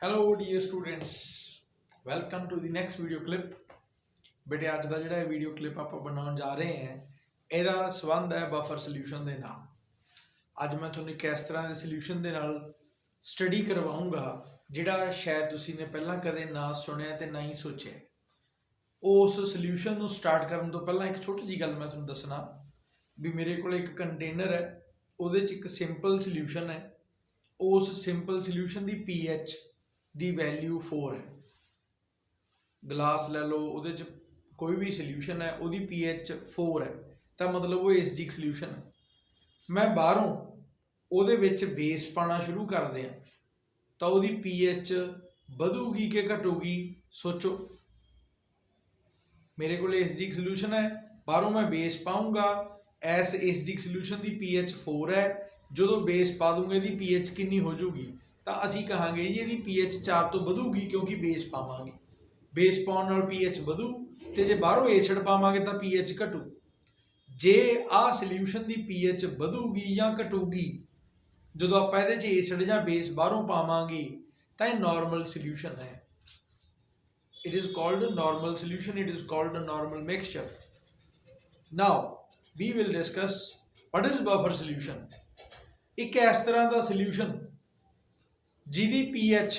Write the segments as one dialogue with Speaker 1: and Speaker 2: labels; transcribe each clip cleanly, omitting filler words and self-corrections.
Speaker 1: Hello dear students, welcome to the next video clip. बेटे अज का जो वीडियो क्लिप आप बनाने जा रहे हैं ਇਹਦਾ संबंध है बफर सोल्यूशन के नाल। अज मैं थोड़ी किस तरह के सोल्यूशन के नाल स्टडी करवाऊँगा जिहड़ा शायद तुसी ने पहला कदे ना सुनिया ते ना ही सोचा। उस सोल्यूशन को स्टार्ट करने तो पहला एक छोटी जी गल मैं तुहानूं दसना भी मेरे को एक कंटेनर है, उहदे च एक सिंपल सोल्यूशन है। उस सिंपल सोल्यूशन की pH ਦੀ वैल्यू 4 है। गलास लै लो, उहदे च कोई भी सोल्यूशन है, उहदी pH 4 है, तो मतलब वो एसिडिक सोल्यूशन है। मैं बाहरों उहदे विच बेस पाना शुरू कर दिया तो उहदी pH वधूगी कि घटूगी? सोचो, मेरे को एसिडिक सोल्यूशन है, बाहरों मैं बेस पाऊँगा, इस एसिडिक सोल्यूशन की pH 4 है। जो बेस पा दूंगा इसकी pH कितनी हो जाऊगी? तो असी कहांगे जी इसकी pH 4 तो वधूगी क्योंकि बेस पावांगे। बेस पाउण नाल pH वधू ते जे बाहरों एसिड पावांगे तो pH घटू। जे आ सोल्यूशन की pH वधूगी या घटूगी जो आप एसिड या बेस बाहरों पावांगे तो यह नॉर्मल सोल्यूशन है। It is called normal solution, it is called normal mixture. Now we will discuss what is buffer solution. एक इस तरह का सोल्यूशन जिहदी pH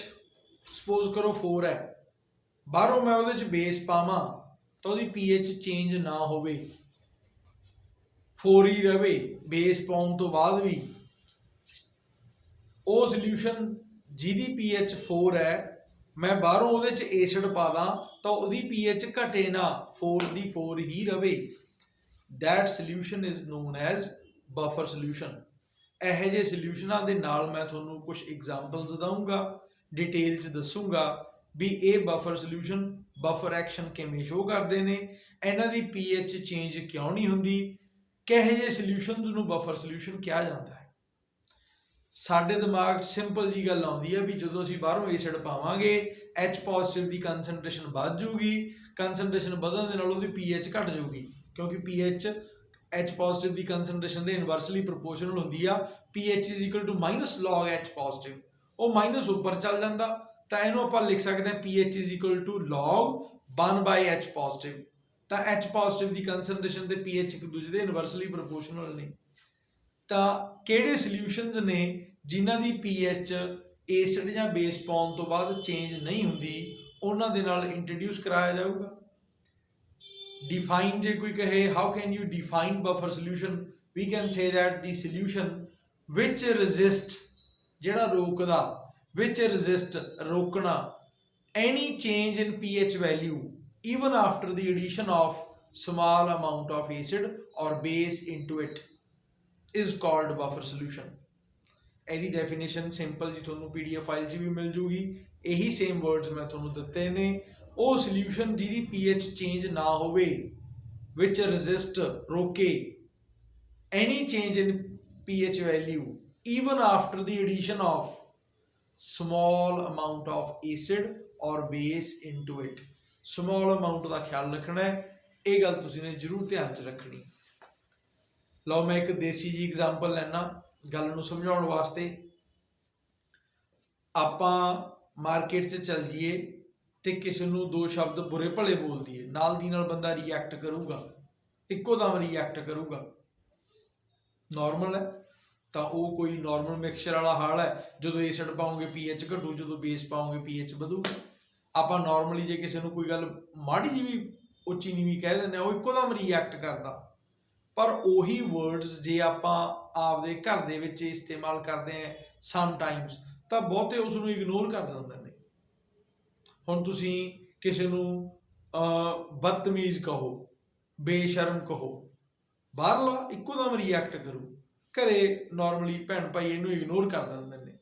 Speaker 1: सपोज करो 4 है, बाहरों मैं उहदे च बेस पावां तो उहदी pH चेंज ना होवे, 4 ही रहे बेस पाउण तो बाद भी। वो सोल्यूशन जिहदी pH 4 है, मैं बाहरों उहदे च एसिड पा दा तो उहदी pH घटे ना, 4 दी 4 ही रहे। That solution is known as buffer solution. ਇਹੋ ਜਿਹੇ ਸੋਲਿਊਸ਼ਨਾਂ ਦੇ ਨਾਲ मैं ਤੁਹਾਨੂੰ कुछ एग्जाम्पल्स ਦਊਂਗਾ, डिटेल च दसूँगा भी ये बफर सोल्यूशन बफर एक्शन किवें शो करते हैं, इन्हां दी pH चेंज क्यों नहीं होंदी, किहो ਜਿਹੇ सोल्यूशनस नूं बफर सोल्यूशन कहा जाता है। साडे दिमाग सिंपल जी गल आउंदी है भी जदों असीं बाहरों एसिड पावांगे H पॉजिटिव की कंसनट्रेशन वध जूगी, कंसनट्रेशन वधण दे नाल उहदी pH घट जूगी क्योंकि pH H पॉजिटिव की कंसनट्रेशन के इनवर्सली प्रोपोर्शनल होंदी आ। pH is equal to minus log H positive, वो माइनस उपर चल जाता तो इनू आप लिख सकते हैं pH is equal to log 1 by H positive. तो H पॉजिटिव की कंसनट्रेशन ते pH एक दूसरे के इनवर्सली प्रोपोर्शनल ने। तो किहड़े सोल्यूशनस ने जिन्हां दी pH एसिड या बेस पाउण तो बाद चेंज नहीं होंदी, उन्हां दे नाल इंट्रोड्यूस कराया जाऊगा। डिफाइन जे कोई कहे how can you define buffer solution, we can say that the solution which resist जिहड़ा रोकदा, विच रेजिस्ट रोकना any change in pH value even after the addition of small amount of acid or base into it is called buffer solution। ਇਹਦੀ definition simple जी ਤੁਹਾਨੂੰ PDF file 'ਚ भी मिल जूगी, यही same words मैं ਤੁਹਾਨੂੰ ਦਿੱਤੇ ਨੇ। ਉਹ सोल्यूशन जिहदी pH चेंज ना होवे, विच रेजिस्ट रोके any change in pH value even after the addition of small amount of acid or base into it। small amount का ख्याल रखना है, ये गल तुसीं ने जरूर ध्यान च रखनी। लो मैं एक देसी जी एग्जाम्पल लैना गल नूं समझाउण वास्ते। आपां मार्केट च चल जाइए तो किसी नूं दो शब्द बुरे भले बोल दिए, नाल दी नाल बंदा रिएक्ट करूगा, इक्को दम रिएक्ट करूगा, नॉर्मल है। तो वो कोई नॉर्मल मिक्सचर वाला हाल है, जो एसिड पाओगे pH घटू, जो बेस पाओगे pH वधूगा। आप नॉर्मली जे किसी नूं कोई गल माड़ी जी भी उच्ची नीवीं कह दें, वो इक्को दम रिएक्ट करता। पर उही वर्ड्स जे आपां आपदे घर दे विच इस्तेमाल करते हैं समटाइम्स, तो बहुते उसनूं इग्नोर कर दिंदे ने। हुण तुसीं किसी नूं बदतमीज कहो, बेशर्म कहो, बाहरला इक्को दम रिएक्ट करो, घरे नॉर्मली भैन भाई इनू इग्नोर कर देंदे ने।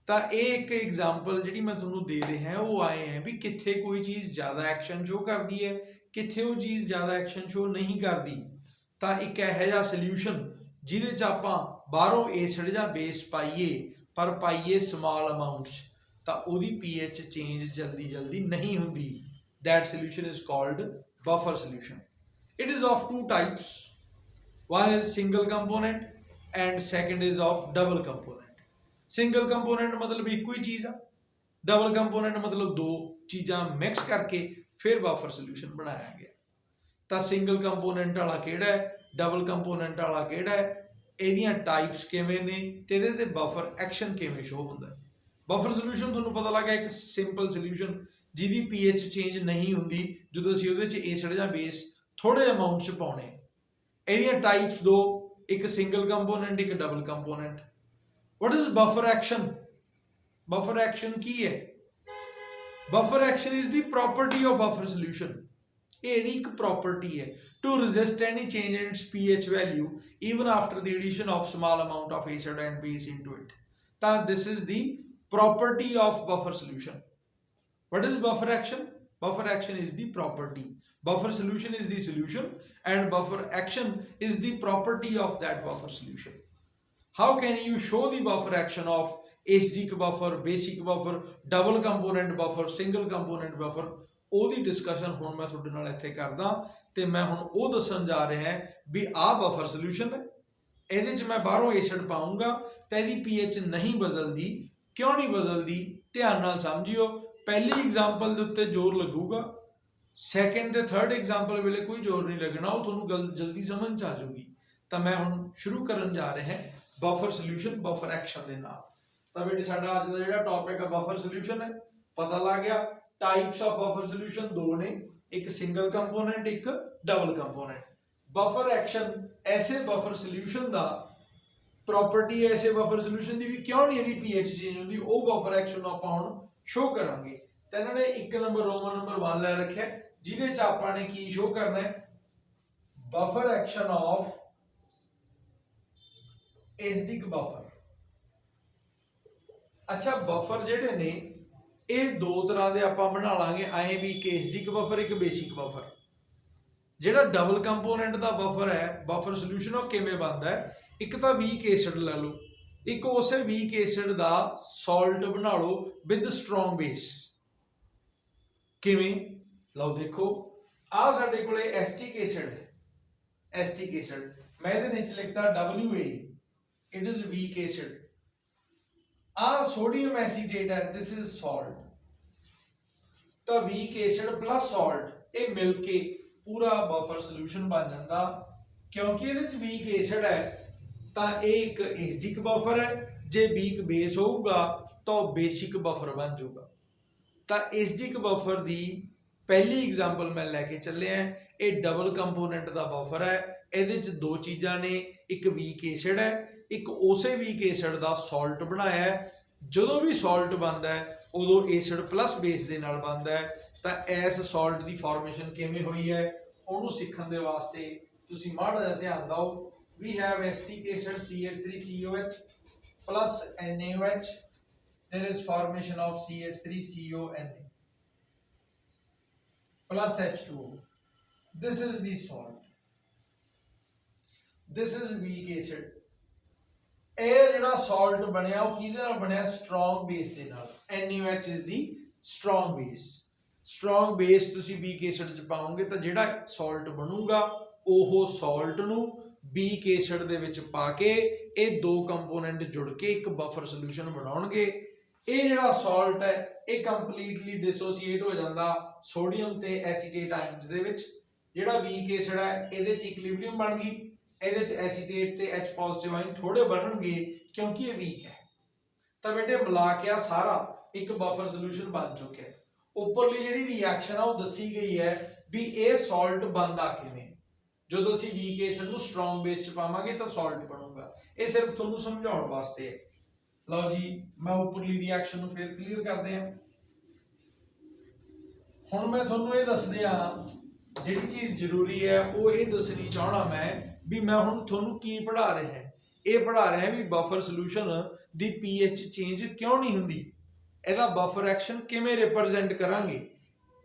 Speaker 1: तो ये एक एग्जाम्पल जी मैं तुहानूं दे रहा है, वो आए हैं भी कित्थे कोई चीज़ ज़्यादा एक्शन शो करती है, कित्थे वो चीज़ ज़्यादा एक्शन शो नहीं करती। तो एक इहो जिहा सोल्यूशन जिहदे च आपां बाहरों एसिड या बेस पाइए, पर पाइए स्मॉल अमाउंट, तो उहदी pH चेंज जल्दी जल्दी नहीं होंदी। That solution is called buffer solution. It is of two types, one is single component and second is of double component. Single component मतलब एक ही चीज़ आ, डबल कंपोनेंट मतलब दो चीज़ां मिक्स करके फिर बफर सोल्यूशन बनाया गया। तो सिंगल कंपोनेंट वाला किहड़ा है, डबल कंपोनेंट वाला किहड़ा है, ਇਹਦੀਆਂ टाइप्स किवें ने ते ਇਹਦੇ ते बफर एक्शन किवें शो ਹੁੰਦਾ है। बफर सोल्यूशन ਤੁਹਾਨੂੰ पता लग गया एक सिंपल सोल्यूशन ਜਿਹਦੀ pH चेंज नहीं ਹੁੰਦੀ ਜਦੋਂ ਅਸੀਂ ਉਹਦੇ ਚ एसिड ਜਾਂ बेस थोड़े अमाउंट ਚ ਪਾਉਣੇ। ਇਹਦੀਆਂ टाइप्स दो, एक सिंगल कंपोनेंट एक double component. What is buffer action? Buffer action की है? Buffer action is the property of buffer solution. ये एक प्रॉपर्टी है to resist any change in its pH value even after the addition of small amount of acid and base into it. That this is the property of buffer solution. What is buffer action? Buffer action is the property. Buffer solution is the solution and buffer action is the property of that buffer solution. How can you show the buffer action of acidic buffer, basic buffer, double component buffer, single component buffer? ਉਹਦੀ discussion ਹੁਣ ਮੈਂ ਤੁਹਾਡੇ ਨਾਲ ਇੱਥੇ ਕਰਦਾ ਤੇ ਮੈਂ ਹੁਣ ਉਹ ਦੱਸਣ ਜਾ ਰਿਹਾ ਵੀ ਆਹ ਬਫਰ ਸੋਲੂਸ਼ਨ ਹੈ, ਇਹਦੇ 'ਚ ਮੈਂ ਬਾਹਰੋਂ ਐਸਿਡ ਪਾਉਂਗਾ ਤਾਂ ਇਹਦੀ ਪੀਐਚ ਨਹੀਂ ਬਦਲਦੀ। ਕਿਉਂ ਨਹੀਂ ਬਦਲਦੀ? ਧਿਆਨ ਨਾਲ ਸਮਝਿਓ। ਪਹਿਲੀ ਐਗਜ਼ਾਮਪਲ ਦੇ ਉੱਤੇ ਜ਼ੋਰ ਲੱਗੂਗਾ, ਸੈਕੰਡ ਤੇ ਥਰਡ ਐਗਜ਼ਾਮਪਲ ਵੇਲੇ ਕੋਈ ਜ਼ੋਰ ਨਹੀਂ ਲੱਗਣਾ, ਉਹ ਤੁਹਾਨੂੰ ਗੱਲ ਜਲਦੀ ਸਮਝ 'ਚ ਆ ਜਾਊਗੀ। ਤਾਂ ਮੈਂ ਹੁਣ ਸ਼ੁਰੂ ਕਰਨ ਜਾ ਰਿਹਾ ਬਫਰ ਸੋਲੂਸ਼ਨ ਬਫਰ ਐਕਸ਼ਨ ਦੇ ਨਾਲ। ਤਾਂ ਬੇਟੇ ਸਾਡਾ ਅੱਜ ਦਾ ਜਿਹੜਾ ਟੌਪਿਕ ਹੈ ਬਫਰ ਸੋਲੂਸ਼ਨ ਹੈ, ਪਤਾ ਲੱਗ ਗਿਆ। टाइप्स ऑफ बफर सोल्यूशन दो ने, एक सिंगल कंपोनेंट एक डबल कंपोनेंट। बफर एक्शन ऐसे बफर सोल्यूशन दा प्रॉपर्टी है, ऐसे बफर सोल्यूशन दी भी क्यों नहीं ਇਹਦੀ pH चेंज ਹੁੰਦੀ, ਉਹ बफर एक्शन ਨੂੰ ਆਪਾਂ ਹੁਣ ਸ਼ੋ ਕਰਾਂਗੇ। ਤਾਂ ਇਹਨਾਂ ਨੇ ਇੱਕ ਨੰਬਰ ਰੋਮਨ ਨੰਬਰ 1 ਲੈ ਰੱਖਿਆ ਜਿਹਦੇ ਚ ਆਪਾਂ ਨੇ ਕੀ ਸ਼ੋ ਕਰਨਾ ਹੈ, buffer action of acidic buffer. अच्छा बफर ਜਿਹੜੇ ਨੇ ਇਹ ਦੋ ਤਰ੍ਹਾਂ ਦੇ ਆਪਾਂ ਬਣਾ ਲਾਂਗੇ, ਐ ਵੀ ਇੱਕ ਐਸਿਡਿਕ ਬਫਰ ਇੱਕ ਬੇਸਿਕ ਬਫਰ। ਜਿਹੜਾ ਡਬਲ ਕੰਪੋਨੈਂਟ ਦਾ ਬਫਰ ਹੈ ਬਫਰ ਸੋਲੂਸ਼ਨ ਉਹ ਕਿਵੇਂ ਬਣਦਾ ਹੈ, ਇੱਕ ਤਾਂ ਵੀਕ ਐਸਿਡ ਲੈ ਲਓ, ਇੱਕ ਉਸੇ ਵੀਕ ਐਸਿਡ ਦਾ ਸਾਲਟ ਬਣਾ ਲਓ ਵਿਦ ਸਟਰੋਂਗ ਬੇਸ। ਕਿਵੇਂ? ਲਓ ਦੇਖੋ ਆਹ ਸਾਡੇ ਕੋਲੇ ਐਸਟਿਕ ਐਸਿਡ ਹੈ, ਐਸਟਿਕ ਐਸਿਡ ਮੈਂ ਇਹਦੇ ਵਿੱਚ ਲਿਖਤਾ WA, it is weak acid. Sodium acetate है, दिस इज सॉल्ट। तो वीक एसिड प्लस सॉल्ट ये मिलके पूरा बफर सोल्यूशन बन जाता। क्योंकि ये वीक एसिड है तो एक एसिडिक बफर है, जे वीक बेस होगा तो बेसिक बफर बन जाऊगा। तो एसिडिक बफर की पहली एग्जाम्पल मैं लैके चले हैं, ये डबल कंपोनेंट का बफर है। ये दो चीज़ा ने, एक वीक एसिड है एक उसे वीक एसिड का सॉल्ट बनाया है। जो भी सॉल्ट बनता है उदों एसिड प्लस बेस के नाल बनता है। तो इस सॉल्ट की फॉर्मेशन किवें हुई है उन्होंने सीखने के वास्ते तुसीं माड़ा जिहा ध्यान दो। We have acetic acid CH3COH plus NaOH, there is formation of CH3CONa plus H2O। This is the salt, this is weak acid. ਇਹ ਜਿਹੜਾ ਸਾਲਟ ਬਣਿਆ ਉਹ ਕਿਹਦੇ ਨਾਲ ਬਣਿਆ, ਸਟਰੋਂਗ ਬੇਸ ਦੇ ਨਾਲ। NaOH is the strong base. Strong base ਤੁਸੀਂ ਵੀਕ ਐਸਿਡ ਚ ਪਾਓਗੇ ਤਾਂ ਜਿਹੜਾ ਸਾਲਟ ਬਣੂਗਾ ਉਹ ਸਾਲਟ ਨੂੰ ਵੀਕ ਐਸਿਡ ਦੇ ਵਿੱਚ ਪਾ ਕੇ ਇਹ ਦੋ ਕੰਪੋਨੈਂਟ ਜੁੜ ਕੇ ਇੱਕ ਬਫਰ ਸੋਲੂਸ਼ਨ ਬਣਾਉਣਗੇ। ਇਹ ਜਿਹੜਾ ਸਾਲਟ ਹੈ ਇਹ ਕੰਪਲੀਟਲੀ ਡਿਸੋਸੀਏਟ ਹੋ ਜਾਂਦਾ ਸੋਡੀਅਮ ਤੇ ਐਸੀਟੇਟ ਆਇਨਸ ਦੇ ਵਿੱਚ। ਜਿਹੜਾ ਵੀਕ ਐਸਿਡ ਹੈ ਇਹਦੇ ਚ ਇਕੁਇਲਿਬਰੀਅਮ ਬਣ ਗਈ, ਇਹਦੇ एसीटेट ते H पॉजिटिव आइन थोड़े बनणगे क्योंकि ये वीक है। तो बेटे मिला के सारा एक बफर सोल्यूशन बन चुका है। उपरली जिहड़ी रिएक्शन है वो दसी गई है भी ये सॉल्ट बनता किवें। जदों असीं वीक एसिड नूं स्ट्रॉन्ग बेस च पावांगे तो सॉल्ट बनूगा। ये सिर्फ तुहानूं समझाउण वास्ते है। लो जी मैं उपरली रिएक्शन नूं फिर क्लीयर करदे हां। हुण मैं तुहानूं ये दस दियां जिहड़ी चीज़ जरूरी है वो ये दसनी चाहना मैं भी मैं हुण तुहानूं की पढ़ा रहा है। ये पढ़ा रहा है भी बफर सोल्यूशन दी पीएच चेंज क्यों नहीं हुंदी, इहदा बफर एक्शन किवें रिप्रजेंट करांगे।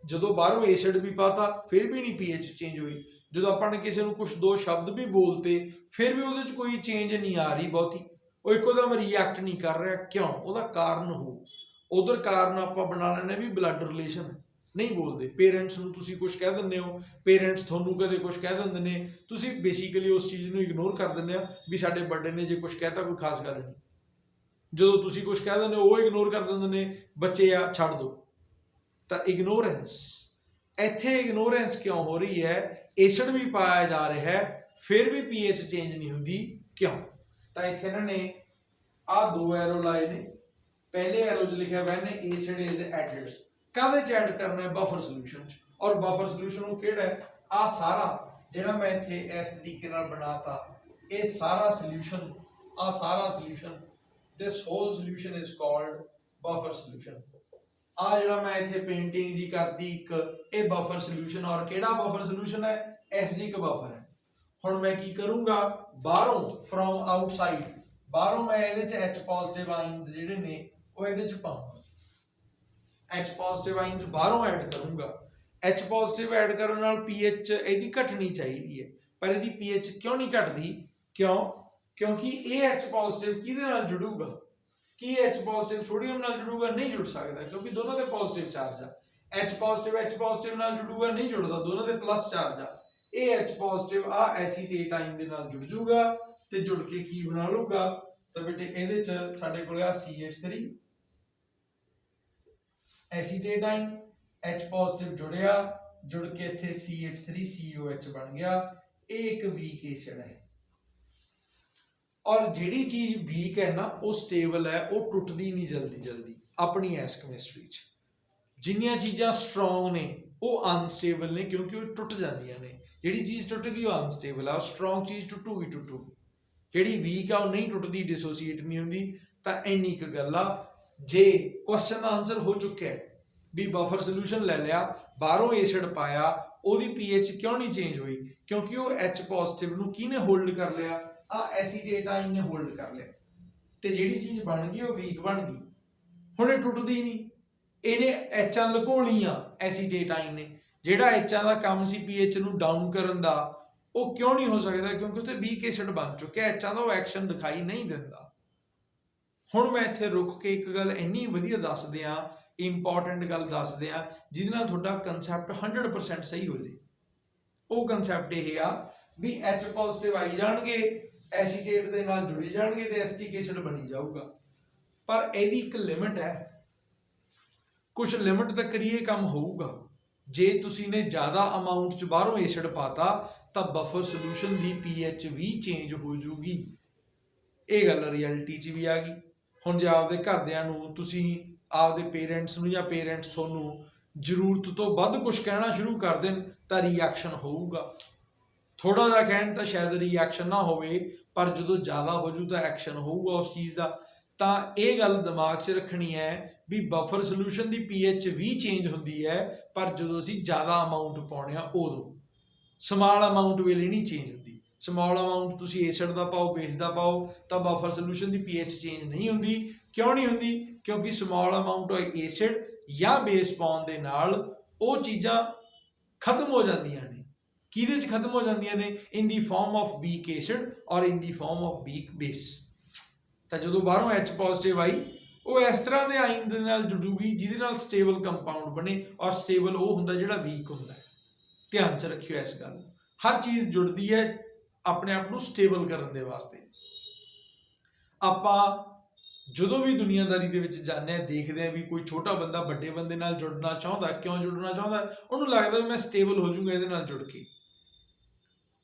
Speaker 1: जदों बाहरों एसिड भी पाता फिर भी नहीं पीएच चेंज हुई, जदों आपां ने किसी नूं कुछ दो शब्द भी बोलते फिर भी उहदे च कोई चेंज नहीं आ रही बहुती, वो इकोदम रिएक्ट नहीं कर रहा। क्यों? उहदा कारण हो उधर कारण आपां बना लैणे भी ब्लड रिलेशन नहीं बोलते। पेरेंट्स नूं तुसीं कुछ कह दिंदे हो, पेरेंट्स तुहानूं कदे कुछ कह दिंदे ने, तुसीं बेसिकली उस चीज़ नूं इग्नोर कर दिंदे हो भी साडे बड़े ने जे कुछ कहता कोई खास गल नहीं। ਜਦੋਂ ਤੁਸੀਂ ਕੁਝ ਕਹਿ ਦਿੰਦੇ ਉਹ ਇਗਨੋਰ ਕਰ ਦਿੰਦੇ ਨੇ, ਬੱਚੇ ਆ ਛੱਡ ਦਿਓ। ਤਾਂ ਇਗਨੋਰੈਂਸ, ਇੱਥੇ ਇਗਨੋਰੈਂਸ ਕਿਉਂ ਹੋ ਰਹੀ ਹੈ? ਐਸਿਡ ਵੀ ਪਾਇਆ ਜਾ ਰਿਹਾ ਹੈ ਫਿਰ ਵੀ ਪੀਐਚ ਚੇਂਜ ਨਹੀਂ ਹੁੰਦੀ, ਕਿਉਂ? ਤਾਂ ਇੱਥੇ ਇਹਨਾਂ ਨੇ ਆਹ ਦੋ ਐਰੋ ਲਾਏ ਨੇ। ਪਹਿਲੇ ਐਰੋ 'ਚ ਲਿਖਿਆ ਵੈਨ ਐਸਿਡ ਇਜ਼ ਐਡਡ, ਕਾਹਦੇ 'ਚ ਐਡ ਕਰਨਾ ਹੈ? ਬਫਰ ਸੋਲੂਸ਼ਨ 'ਚ। ਔਰ ਬਫਰ ਸੋਲੂਸ਼ਨ ਉਹ ਕਿਹੜਾ ਹੈ? ਆਹ ਸਾਰਾ ਜਿਹੜਾ ਮੈਂ ਇੱਥੇ ਇਸ ਤਰੀਕੇ ਨਾਲ ਬਣਾਤਾ, ਇਹ ਸਾਰਾ ਸੋਲੂਸ਼ਨ, ਆਹ ਸਾਰਾ solution, this whole solution is called buffer solution। ਆ ਜਿਹੜਾ ਮੈਂ ਇੱਥੇ ਪੇਂਟਿੰਗ ਜੀ ਕਰਦੀ ਇੱਕ, ਇਹ ਬਫਰ ਸੋਲੂਸ਼ਨ। ਔਰ ਕਿਹੜਾ ਬਫਰ ਸੋਲੂਸ਼ਨ ਹੈ? ਐਸਿਡਿਕ ਬਫਰ ਹੈ। ਹੁਣ ਮੈਂ ਕੀ ਕਰੂੰਗਾ, ਬਾਹਰੋਂ ਫਰੋਮ ਆਊਟਸਾਈਡ, ਬਾਹਰੋਂ ਮੈਂ ਇਹਦੇ ਚ H ਪੋਜ਼ਿਟਿਵ ਆਇਨਸ ਜਿਹੜੇ ਨੇ ਉਹ ਇਹਦੇ ਚ ਪਾਉਂਗਾ। H ਪੋਜ਼ਿਟਿਵ ਆਇਨਸ ਬਾਹਰੋਂ ਐਡ ਕਰੂੰਗਾ। H ਪੋਜ਼ਿਟਿਵ ਐਡ ਕਰਨ ਨਾਲ ਪੀਐਚ ਇਹਦੀ ਘਟਣੀ ਚਾਹੀਦੀ ਹੈ, ਪਰ ਇਹਦੀ ਪੀਐਚ ਕਿਉਂ ਨਹੀਂ ਘਟਦੀ? ਕਿਉਂ? ਕਿਉਂਕਿ ਇਹ H ਪੋਜ਼ਿਟਿਵ ਕਿਹਦੇ ਨਾਲ ਜੁੜੂਗਾ? ਕੀ H ਪੋਜ਼ਿਟਿਵ ਸੋਡੀਅਮ ਨਾਲ ਜੁੜੂਗਾ? ਨਹੀਂ ਜੁੜ ਸਕਦਾ, ਕਿਉਂਕਿ ਦੋਨਾਂ ਦੇ ਪੋਜ਼ਿਟਿਵ ਚਾਰਜ ਆ। H ਪੋਜ਼ਿਟਿਵ ਨਾਲ ਜੁੜੂਗਾ? ਨਹੀਂ ਜੁੜਦਾ, ਦੋਨਾਂ ਦੇ ਪਲੱਸ ਚਾਰਜ ਆ। ਇਹ H ਪੋਜ਼ਿਟਿਵ ਆ ਐਸੀਟੇਟ ਆਇਨ ਦੇ ਨਾਲ ਜੁੜ ਜੂਗਾ ਤੇ ਜੁੜ ਕੇ ਕੀ ਬਣਾ ਲੂਗਾ? ਤਾਂ ਬੇਟੇ ਇਹਦੇ ਚ ਸਾਡੇ ਕੋਲ ਆ CH3 acetate ion, H positive ਜੁੜਿਆ, ਜੁੜ ਕੇ ਇੱਥੇ CH3 COH ਬਣ ਗਿਆ। ਇਹ ਇੱਕ ਵੀਕ ਐਸਿਡ ਹੈ। ਔਰ ਜਿਹੜੀ ਚੀਜ਼ ਵੀਕ ਹੈ ਨਾ ਉਹ ਸਟੇਬਲ ਹੈ, ਉਹ ਟੁੱਟਦੀ ਨਹੀਂ ਜਲਦੀ ਆਪਣੀ ਇਸ ਕੈਮਿਸਟਰੀ 'ਚ। ਜਿੰਨੀਆਂ ਚੀਜ਼ਾਂ ਸਟਰੋਂਗ ਨੇ ਉਹ ਅਨਸਟੇਬਲ ਨੇ, ਕਿਉਂਕਿ ਉਹ ਟੁੱਟ ਜਾਂਦੀਆਂ ਨੇ। ਜਿਹੜੀ ਚੀਜ਼ ਟੁੱਟ ਗਈ ਉਹ ਅਨਸਟੇਬਲ ਆ, ਉਹ ਸਟਰੋਂਗ ਚੀਜ਼ ਟੁੱਟੂਗੀ। ਜਿਹੜੀ ਵੀਕ ਆ ਉਹ ਨਹੀਂ ਟੁੱਟਦੀ, ਡਿਸੋਸੀਏਟ ਨਹੀਂ ਹੁੰਦੀ। ਤਾਂ ਇੰਨੀ ਕੁ ਗੱਲ ਆ। ਜੇ ਕੁਐਸਚਨ ਦਾ ਆਨਸਰ ਹੋ ਚੁੱਕਿਆ ਵੀ ਬਫਰ ਸੋਲੂਸ਼ਨ ਲੈ ਲਿਆ, ਬਾਹਰੋਂ ਐਸਿਡ ਪਾਇਆ, ਉਹਦੀ ਪੀਐਚ ਕਿਉਂ ਨਹੀਂ ਚੇਂਜ ਹੋਈ? ਕਿਉਂਕਿ ਉਹ H ਪੋਜ਼ਿਟਿਵ ਨੂੰ ਕਿਹਨੇ ਹੋਲਡ ਕਰ ਲਿਆ? ਆ ਐਸੀਟੇਟ ਆਇਨ ਨੇ ਹੋਲਡ ਕਰ ਲਿਆ, ਤੇ ਜਿਹੜੀ ਚੀਜ਼ ਬਣ ਗਈ ਉਹ ਵੀਕ ਬਣ ਗਈ। ਹੁਣ ਇਹ ਟੁੱਟਦੀ ਨਹੀਂ, ਇਹਨੇ ਐਚਾਂ ਲੁਕੋ ਲਈਆਂ ਐਸੀਟੇਟ ਆਇਨ ਨੇ। ਜਿਹੜਾ ਐਚਾਂ ਦਾ ਕੰਮ ਸੀ ਪੀਐਚ ਨੂੰ ਡਾਊਨ ਕਰਨ ਦਾ, ਉਹ ਕਿਉਂ ਨਹੀਂ ਹੋ ਸਕਦਾ? ਕਿਉਂਕਿ ਉੱਥੇ ਵੀਕ ਐਸਿਡ ਬਣ ਚੁੱਕਿਆ, ਐਚਾਂ ਦਾ ਉਹ ਐਕਸ਼ਨ ਦਿਖਾਈ ਨਹੀਂ ਦਿੰਦਾ। ਹੁਣ ਮੈਂ ਇੱਥੇ ਰੁਕ ਕੇ ਇੱਕ ਗੱਲ ਇੰਨੀ ਵਧੀਆ ਦੱਸ ਦਿਆਂ, ਇੰਪੋਰਟੈਂਟ ਗੱਲ ਦੱਸ ਦਿਆਂ, ਜਿਹਦੇ ਨਾਲ ਤੁਹਾਡਾ ਕਨਸੈਪਟ 100% ਸਹੀ ਹੋ ਜੇ। ਉਹ ਕਨਸੈਪਟ ਇਹ ਆ ਵੀ H ਪੋਜ਼ਿਟਿਵ ਆਈ ਜਾਣਗੇ, ਐਸੀਟੇਟ ਦੇ ਨਾਲ ਜੁੜੀ ਜਾਣਗੇ ਤੇ ਐਸਿਟਿਕ ਐਸਿਡ ਬਣੀ ਜਾਊਗਾ। ਪਰ ਇਹਦੀ ਇੱਕ ਲਿਮਿਟ ਹੈ, ਕੁਝ ਲਿਮਿਟ ਤੱਕ ਹੀ ਇਹ ਕੰਮ ਹੋਊਗਾ। ਜੇ ਤੁਸੀਂ ਨੇ ਜ਼ਿਆਦਾ ਅਮਾਉਂਟ ਚ ਬਾਹਰੋਂ ਐਸਿਡ ਪਾਤਾ ਤਾਂ ਬਫਰ ਸੋਲੂਸ਼ਨ ਦੀ ਪੀਐਚ ਵੀ ਚੇਂਜ ਹੋ ਜੂਗੀ। ਇਹ ਗੱਲ ਰਿਐਲਿਟੀ 'ਚ ਵੀ ਆ ਗਈ। ਹੁਣ ਜੇ ਆਪਦੇ ਘਰਦਿਆਂ ਨੂੰ, ਤੁਸੀਂ ਆਪਦੇ ਪੇਰੈਂਟਸ ਨੂੰ ਜਾਂ ਪੇਰੈਂਟਸ ਤੁਹਾਨੂੰ ਜ਼ਰੂਰਤ ਤੋਂ ਵੱਧ ਕੁਝ ਕਹਿਣਾ ਸ਼ੁਰੂ ਕਰ ਦੇਣ ਤਾਂ ਰਿਐਕਸ਼ਨ ਹੋਊਗਾ। ਥੋੜਾ ਜਿਹਾ ਕਹਿਣ ਤਾਂ ਸ਼ਾਇਦ ਰਿਐਕਸ਼ਨ ਨਾ ਹੋਵੇ, ਪਰ ਜਦੋਂ ਜ਼ਿਆਦਾ ਹੋ ਜੂ ਤਾਂ ਐਕਸ਼ਨ ਹੋਊਗਾ ਉਸ ਚੀਜ਼ ਦਾ। ਤਾਂ ਇਹ ਗੱਲ ਦਿਮਾਗ 'ਚ ਰੱਖਣੀ ਹੈ ਵੀ ਬਫਰ ਸੋਲੂਸ਼ਨ ਦੀ ਪੀਐਚ ਵੀ ਚੇਂਜ ਹੁੰਦੀ ਹੈ, ਪਰ ਜਦੋਂ ਅਸੀਂ ਜ਼ਿਆਦਾ ਅਮਾਉਂਟ ਪਾਉਣੇ ਆ ਉਦੋਂ। ਸਮਾਲ ਅਮਾਉਂਟ ਵੇਲੇ ਨਹੀਂ ਚੇਂਜ ਹੁੰਦੀ। ਸਮਾਲ ਅਮਾਉਂਟ ਤੁਸੀਂ ਐਸਿਡ ਦਾ ਪਾਓ, ਬੇਸ ਦਾ ਪਾਓ, ਤਾਂ ਬਫਰ ਸੋਲੂਸ਼ਨ ਦੀ ਪੀਐਚ ਚੇਂਜ ਨਹੀਂ ਹੁੰਦੀ। ਕਿਉਂ ਨਹੀਂ ਹੁੰਦੀ? ਕਿਉਂਕਿ ਸਮਾਲ ਅਮਾਉਂਟ ਐਸਿਡ ਜਾਂ ਬੇਸ ਪਾਉਣ ਦੇ ਨਾਲ ਉਹ ਚੀਜ਼ਾਂ ਖਤਮ ਹੋ ਜਾਂਦੀਆਂ ਨੇ। ਕਿਹਦੇ 'ਚ ਖਤਮ ਹੋ ਜਾਂਦੀਆਂ ਨੇ? ਇਨ ਦੀ ਫਾਰਮ ਆਫ ਵੀਕ ਐਸਿਡ ਔਰ ਇਨ ਦੀ ਫਾਰਮ ਆਫ ਵੀਕ ਬੇਸ। ਤਾਂ ਜਦੋਂ ਬਾਹਰੋਂ H ਪੋਜ਼ਿਟਿਵ ਆਈ, ਉਹ ਇਸ ਤਰ੍ਹਾਂ ਦੇ ਆਇਨ ਦੇ ਨਾਲ ਜੁੜੂਗੀ ਜਿਹਦੇ ਨਾਲ ਸਟੇਬਲ ਕੰਪਾਊਂਡ ਬਣੇ, ਔਰ ਸਟੇਬਲ ਉਹ ਹੁੰਦਾ ਜਿਹੜਾ ਵੀਕ ਹੁੰਦਾ। ਧਿਆਨ 'ਚ ਰੱਖਿਓ ਇਸ ਗੱਲ ਨੂੰ। ਹਰ ਚੀਜ਼ ਜੁੜਦੀ ਹੈ ਆਪਣੇ ਆਪ ਨੂੰ ਸਟੇਬਲ ਕਰਨ ਦੇ ਵਾਸਤੇ। ਆਪਾਂ ਜਦੋਂ ਵੀ ਦੁਨੀਆਦਾਰੀ ਦੇ ਵਿੱਚ ਜਾਂਦੇ ਹਾਂ, ਦੇਖਦੇ ਹਾਂ ਵੀ ਕੋਈ ਛੋਟਾ ਬੰਦਾ ਵੱਡੇ ਬੰਦੇ ਨਾਲ ਜੁੜਨਾ ਚਾਹੁੰਦਾ। ਕਿਉਂ ਜੁੜਨਾ ਚਾਹੁੰਦਾ? ਉਹਨੂੰ ਲੱਗਦਾ ਵੀ ਮੈਂ ਸਟੇਬਲ ਹੋ ਜਾਊਂਗਾ ਇਹਦੇ ਨਾਲ ਜੁੜ ਕੇ।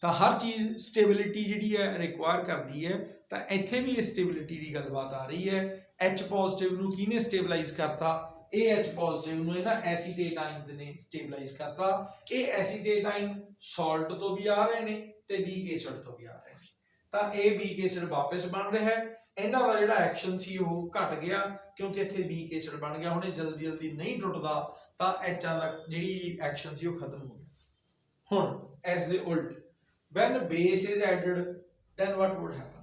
Speaker 1: ਤਾਂ ਹਰ ਚੀਜ਼ ਸਟੇਬਿਲਿਟੀ ਜਿਹੜੀ ਹੈ ਰਿਕੁਆਇਰ ਕਰਦੀ ਹੈ। ਤਾਂ ਇੱਥੇ ਵੀ ਇਹ ਸਟੇਬਿਲਿਟੀ ਦੀ ਗੱਲਬਾਤ ਆ ਰਹੀ ਹੈ। H ਪੋਜ਼ਿਟਿਵ ਨੂੰ ਕਿਹਨੇ ਸਟੇਬਲਾਈਜ਼ ਕਰਤਾ? ਇਹ H ਪੋਜ਼ਿਟਿਵ ਨੂੰ ਇਹਨਾਂ ਐਸੀਟੇਟ ਆਇਨਸ ਨੇ ਸਟੇਬਲਾਈਜ਼ ਕਰਤਾ। ਇਹ ਐਸੀਟੇਟ ਆਇਨ ਸਾਲਟ ਤੋਂ ਵੀ ਆ ਰਹੇ ਨੇ ਤੇ ਵੀਕ ਐਸਿਡ ਤੋਂ ਵੀ ਆ ਰਹੇ ਨੇ। ਤਾਂ ਇਹ ਵੀਕ ਐਸਿਡ ਵਾਪਸ ਬਣ ਰਿਹਾ ਹੈ। ਇਹਨਾਂ ਦਾ ਜਿਹੜਾ ਐਕਸ਼ਨ ਸੀ ਉਹ ਘਟ ਗਿਆ, ਕਿਉਂਕਿ ਇੱਥੇ ਵੀਕ ਐਸਿਡ ਬਣ ਗਿਆ। ਹੁਣ ਇਹ ਜਲਦੀ ਨਹੀਂ ਟੁੱਟਦਾ, ਤਾਂ ਐਚਾਂ ਦਾ ਜਿਹੜੀ ਐਕਸ਼ਨ ਸੀ ਉਹ ਖਤਮ ਹੋ ਗਿਆ। ਹੁਣ ਐਸ ਦੇ ਉਲਟ, when base is added then what would happen?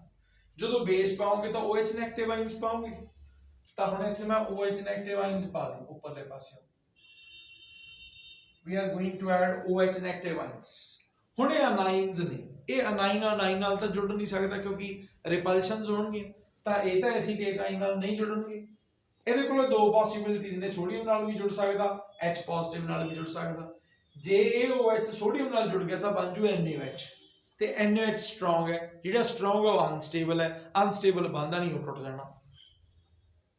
Speaker 1: ਜਦੋਂ ਬੇਸ ਪਾਉਂਗੇ ਤਾਂ OH ਨੈਗੇਟਿਵ ਆਇਨਸ ਪਾਉਂਗੇ। ਤਾਂ ਹੁਣ ਇੱਥੇ ਮੈਂ OH ਨੈਗੇਟਿਵ ਆਇਨਸ ਪਾ ਲਈ ਉੱਪਰਲੇ ਪਾਸੇ। we are going to add OH negative ions. ਹੁਣ ਇਹ ਅਨਾਈਨਸ ਨੇ, ਇਹ ਅਨਾਈਨ ਨਾਲ ਤਾਂ ਜੁੜ ਨਹੀਂ ਸਕਦਾ ਕਿਉਂਕਿ ਰਿਪਲਸ਼ਨਸ ਹੋਣਗੇ। ਤਾਂ ਇਹ ਤਾਂ ਐਸੀਟੇਟ ਆਇਨ ਨਾਲ ਨਹੀਂ ਜੁੜਨਗੇ। ਇਹਦੇ ਕੋਲ ਦੋ ਪੋਸੀਬਿਲਿਟੀਜ਼ ਨੇ, ਸੋਡੀਅਮ ਨਾਲ ਵੀ ਜੁੜ ਸਕਦਾ, H ਪੋਜ਼ਿਟਿਵ ਨਾਲ ਵੀ ਜੁੜ ਸਕਦਾ। ਜੇ ਇਹ OH ਸੋਡੀਅਮ ਨਾਲ ਜੁੜ ਗਿਆ ਤਾਂ ਬਣ ਜੂ NaOH, ਤੇ NaOH ਸਟਰੋਂਗ ਹੈ। ਜਿਹੜਾ ਸਟਰੋਂਗ ਹੈ ਉਹ ਅਨਸਟੇਬਲ ਹੈ। ਅਨਸਟੇਬਲ ਬਣਦਾ ਨਹੀਂ, ਉਹ ਟੁੱਟ ਜਾਣਾ।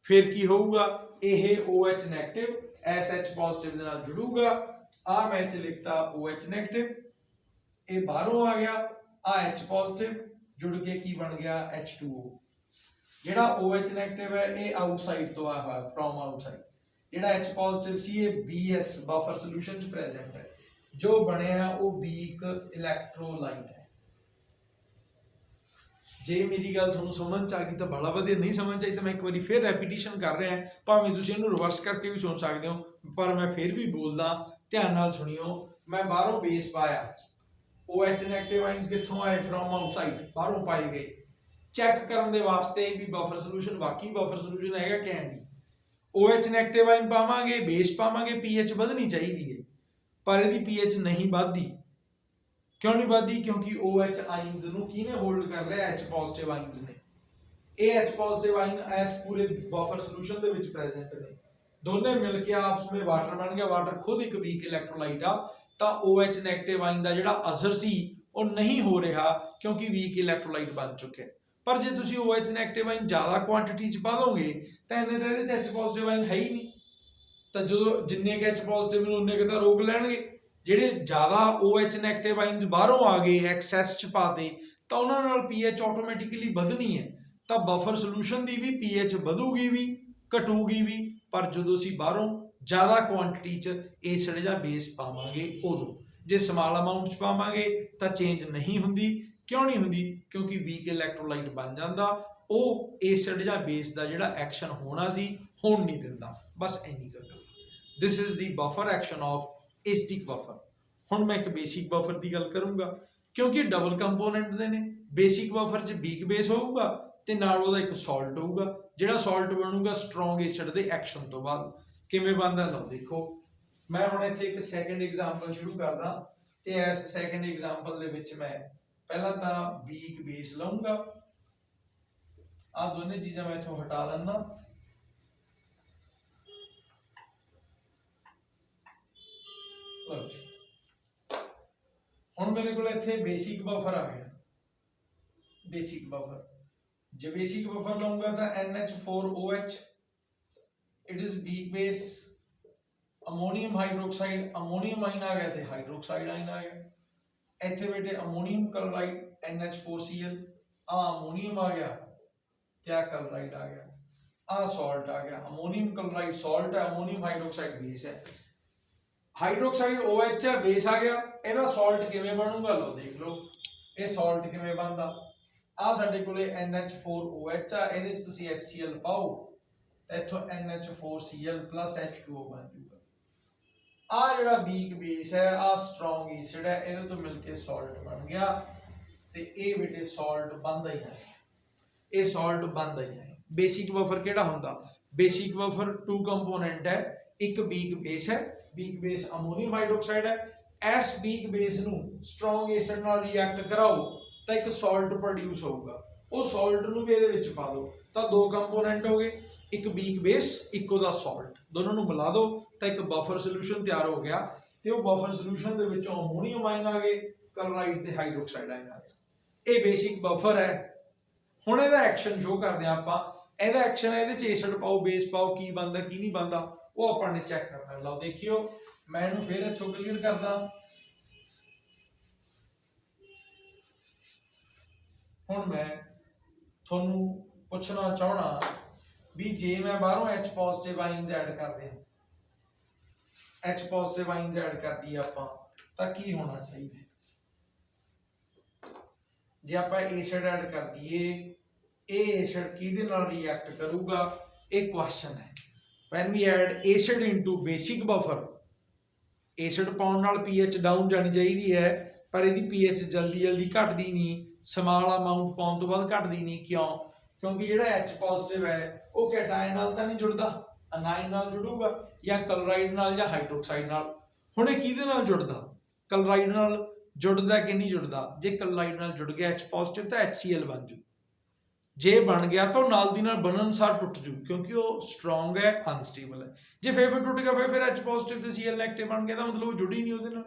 Speaker 1: फिर की होगा, यह OH नैगेटिव SH पॉजिटिव दे नाल जुड़ूगा। आ मैं इत्थे लिखता OH नैगेटिव, ये बाहरों आ गया, आ H पॉजिटिव जुड़ के की बन गया H2O। जेड़ा OH नैगेटिव है ये आउटसाइड तो आया फ्रॉम आउटसाइड, जेड़ा H पॉजिटिव सी ये BS बफर सॉल्यूशन च प्रेजेंट है, जो बनया वो वीक इलैक्ट्रोलाइट है। जे मेरी गल तुहानूं समझ आ गई तो बड़ा वधिया, नहीं समझ आई तो मैं एक बार फिर रैपीटिशन कर रहा, भावें तुसीं इहनूं रिवर्स करके भी सुन सकते हो, पर मैं फिर भी बोलदा, ध्यान नाल सुनियो। मैं बाहरों बेस पाया, OH नैगेटिव आइंस कित्थों आए, फ्रॉम आउटसाइड, बाहरों पाए गए। चैक करने दे वास्ते भी बफर सॉल्यूशन वाकई बफर सॉल्यूशन है क्या नहीं। OH नैगेटिव आइन पावांगे, बेस पावांगे, pH ਵਧਣੀ ਚਾਹੀਦੀ है, पर ਇਹਦੀ pH नहीं ਵਧਦੀ। क्यों नहीं बढ़ती? क्योंकि OH आइंस ਨੂੰ ਕਿਹਨੇ ਹੋਲਡ ਕਰ ਲਿਆ, H ਪੋਜ਼ਿਟਿਵ ਆइंस ਨੇ। ਇਹ H ਪੋਜ਼ਿਟਿव आइन ਇਸ पूरे बफर सॉल्यूशन ਦੇ ਵਿੱਚ प्रेजेंट ਨੇ, ਦੋਨੇ ਮਿਲ ਕੇ ਆਪਸ ਵਿੱਚ ਵਾਟਰ ਬਣ ਗਿਆ। ਵਾਟਰ खुद एक वीक इलैक्ट्रोलाइट आ, ਤਾਂ OH ਨੈਗੇਟਿਵ ਆइन ਦਾ ਜਿਹੜਾ ਅਸਰ ਸੀ ਉਹ ਨਹੀਂ ਹੋ ਰਿਹਾ, ਕਿਉਂਕਿ ਵੀਕ ਇਲੈਕਟ੍ਰੋਲਾइट ਬਣ ਚੁੱਕਿਆ। पर जे तुसी OH नैगेटिव आइन ज़्यादा क्वांटिटी च पा दोगे तो इन्ने तो इहदे H पॉजिटिव आइन है ही नहीं, तो जो जिन्ने के H पॉजिटिव ने उन्ने के तो रोक लैणगे। ਜਿਹੜੇ ਜ਼ਿਆਦਾ OH ਨੈਗੇਟਿਵ ਆਇਨਸ ਬਾਹਰੋਂ ਆ ਗਏ, ਐਕਸੈਸ ਚ ਪਾਤੇ, ਤਾਂ ਉਹਨਾਂ ਨਾਲ pH ਆਟੋਮੈਟਿਕਲੀ ਵਧਣੀ ਹੈ, ਤਾਂ ਬਫਰ ਸੋਲੂਸ਼ਨ ਦੀ ਵੀ pH ਵਧੂਗੀ ਵੀ ਘਟੂਗੀ ਵੀ। ਪਰ ਜਦੋਂ ਅਸੀਂ ਬਾਹਰੋਂ ਜ਼ਿਆਦਾ ਕੁਆਂਟੀਟੀ ਚ ਐਸਿਡ ਜਾਂ ਬੇਸ ਪਾਵਾਂਗੇ, ਉਦੋਂ ਜੇ ਸਮਾਲ ਅਮਾਉਂਟ ਚ ਪਾਵਾਂਗੇ ਤਾਂ ਚੇਂਜ ਨਹੀਂ ਹੁੰਦੀ। ਕਿਉਂ ਨਹੀਂ ਹੁੰਦੀ? ਕਿਉਂਕਿ ਵੀਕ ਇਲੈਕਟ੍ਰੋਲਾਈਟ ਬਣ ਜਾਂਦਾ, ਉਹ ਐਸਿਡ ਜਾਂ ਬੇਸ ਦਾ ਜਿਹੜਾ ਐਕਸ਼ਨ ਹੋਣਾ ਸੀ ਹੋਣ ਨਹੀਂ ਦਿੰਦਾ। ਬਸ ਇੰਨੀ ਗੱਲ। This is the buffer action of acidic buffer. हुण मैं एक बेसिक बफर की गल करूँगा, क्योंकि डबल कंपोनेंट दे ने। बेसिक बफर च वीक बेस होगा ते नाल ओहदा एक सॉल्ट होगा, जिहड़ा सॉल्ट बनूगा स्ट्रोंग एसिड दे एक्शन तो बाद। किवें बनदा लओ देखो, मैं हुण इत्थे एक सैकेंड एग्जांपल शुरू करदा, ते इस सैकेंड एग्जांपल दे विच मैं पहला तां वीक बेस लऊंगा। आ दोने चीज़ां मैं इत्थों हटा दिंदा। ਹੁਣ ਮੇਰੇ ਕੋਲ ਇੱਥੇ ਬੇਸਿਕ ਬਫਰ ਆ ਗਿਆ। ਬੇਸਿਕ ਬਫਰ, ਜੇ ਬੇਸਿਕ ਬਫਰ ਲਵਾਂਗਾ ਤਾਂ NH4OH, it is weak base, ammonium hydroxide, ammonium ion ਆ ਗਿਆ ਤੇ ਹਾਈਡਰੋਕਸਾਈਡ ਆਇਨ ਆ ਗਿਆ। ਇੱਥੇ ਬੇਟੇ ਅਮੋਨੀਅਮ ਕਲੋਰਾਈਡ NH4Cl, ਆ ਅਮੋਨੀਅਮ ਆ ਗਿਆ ਤੇ ਆ ਕਲੋਰਾਈਡ ਆ ਗਿਆ, ਆ ਸਾਲਟ ਆ ਗਿਆ। ਅਮੋਨੀਅਮ ਕਲੋਰਾਈਡ ਸਾਲਟ ਹੈ, ਅਮੋਨੀਅਮ ਹਾਈਡਰੋਕਸਾਈਡ ਬੇਸ ਹੈ। हाइड्रोक्साइड OH है, बेस आ गया। ਇਹਦਾ ਸਾਲਟ ਕਿਵੇਂ ਬਣੂਗਾ ਲਓ ਦੇਖ ਲਓ, ਇਹ ਸਾਲਟ ਕਿਵੇਂ ਬਣਦਾ। ਆ ਸਾਡੇ ਕੋਲੇ NH4OH ਆ, ਇਹਦੇ ਚ ਤੁਸੀਂ HCl ਪਾਓ ਤਾਂ ਇੱਥੋਂ NH4Cl plus H2O ਬਣ ਜੂਗਾ। ਆ ਜਿਹੜਾ ਵੀਕ ਬੇਸ ਹੈ, ਆ ਸਟਰੋਂਗ ਐਸਿਡ ਹੈ, ਇਹਦੇ ਤੋਂ ਮਿਲ ਕੇ ਸਾਲਟ ਬਣ ਗਿਆ ਤੇ ਇਹ ਬੇਟੇ ਸਾਲਟ ਬਣਦਾ ਹੀ ਹੈ, ਇਹ ਸਾਲਟ ਬਣਦਾ ਹੀ ਹੈ। ਬੇਸਿਕ ਬਫਰ ਕਿਹੜਾ ਹੁੰਦਾ? ਬੇਸਿਕ ਬਫਰ 2 ਕੰਪੋਨੈਂਟ ਹੈ, एक वीक बेस है, वीक बेस अमोनियम हाइड्रोक्साइड है। इस वीक बेस नू स्ट्रोंग एसिड नाल रिएक्ट कराओ तो एक सॉल्ट प्रोड्यूस होगा, वो सॉल्ट नू भी इहदे विच पा दो तो 2 कंपोनेंट हो गए, एक वीक बेस एक उहदा सॉल्ट, दोनों नू मिला दो तो एक बफर सोल्यूशन तैयार हो गया। तो वो बफर सोल्यूशन दे विचों अमोनीयम आयन आ गए, क्लोराइड ते हाइड्रोक्साइड आयन आ गए। ये बेसिक बफर है। हुण इहदा एक्शन शो करदे आं आपां, इहदा एक्शन है, इहदे च एसिड पाओ बेस पाओ, की बनदा की नहीं बनदा वो अपन ने चेक करना। लो देखियो, मैं इहनूं फिर इत्थों क्लीयर करदा। हुण मैं तुहानूं पुछना चाहना भी जे मैं बाहरों H पॉजिटिव आइंस ऐड कर दियां, H पॉजिटिव आइंस ऐड कर दी आपां तां की होना चाहिए? जे आपां एसिड ऐड कर दईए, ये एसिड किहदे नाल रिएक्ट करूगा? एक क्वेश्चन है। When we add acid into basic buffer, acid पाउण नाल pH डाउन जानी चाहिए है, पर इसकी pH जल्दी जल्दी घटदी नहीं, समाल अमाउंट पाउण तो बाद घटदी नहीं। क्यों? क्योंकि जिहड़ा H पॉजिटिव है वो कैटायन नाल तां नहीं जुड़दा, अनायन नाल जुड़ूगा या क्लोराइड नाल या हाइड्रोक्साइड नाल। हुण इह किहदे नाल जुड़दा? क्लोराइड नाल जुड़दा कि नहीं जुड़दा? जे क्लोराइड नाल जुड़ गया H पॉजिटिव तो HCl बन जू, जे बन गया तो नाल दी नाल बनन अनुसार टुट जू, क्योंकि वो स्ट्रोंग है, अनस्टेबल है। जे फिर टुट गया, फिर H पॉजिटिव ते Cl नेगेटिव बन गया, मतलब वो जुड़ी नहीं उहदे नाल,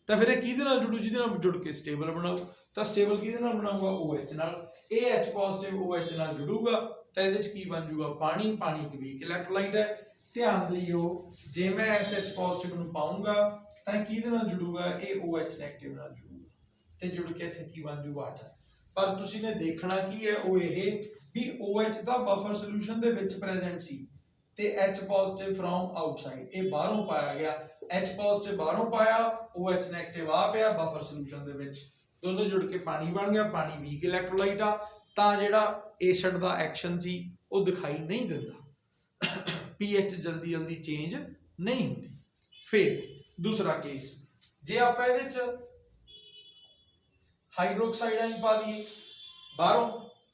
Speaker 1: तो फिर किहदे नाल जुड़ू? जिहदे नाल जुड़ के स्टेबल बनाऊ। तो स्टेबल किहदे नाल बनाऊगा? OH नाल। ये H पॉजिटिव OH नाल जुड़ूगा तो ये की बन जूगा पानी, पानी एक वीक इलैक्ट्रोलाइट है। ध्यान दियो जे मैं SH पॉजिटिव नूं पाऊंगा तो किहदे नाल जुड़ूगा, ये OH नैगेटिव नाल जुड़ूगा ते जुड़ के इत्थे की बन जू वाटर। पर तुसीं ने देखना की है वो ये भी OH दा बफर सोल्यूशन दे विच प्रेजेंट सी ते H पॉजिटिव फ्रॉम आउटसाइड, ये बाहरों पाया गया, H पॉजिटिव बाहरों पाया, OH नैगेटिव आ पिया बफर सोल्यूशन दे विच, दोनों जुड़ के पानी बन गया। पानी वीक इलैक्ट्रोलाइट आ तां जिहड़ा एसिड दा एक्शन सी वो दिखाई नहीं दिंदा, पीएच जल्दी जल्दी चेंज नहीं होती। फिर दूसरा केस, जे आप हाइड्रोक्साइड आइन पा दिए बाहरों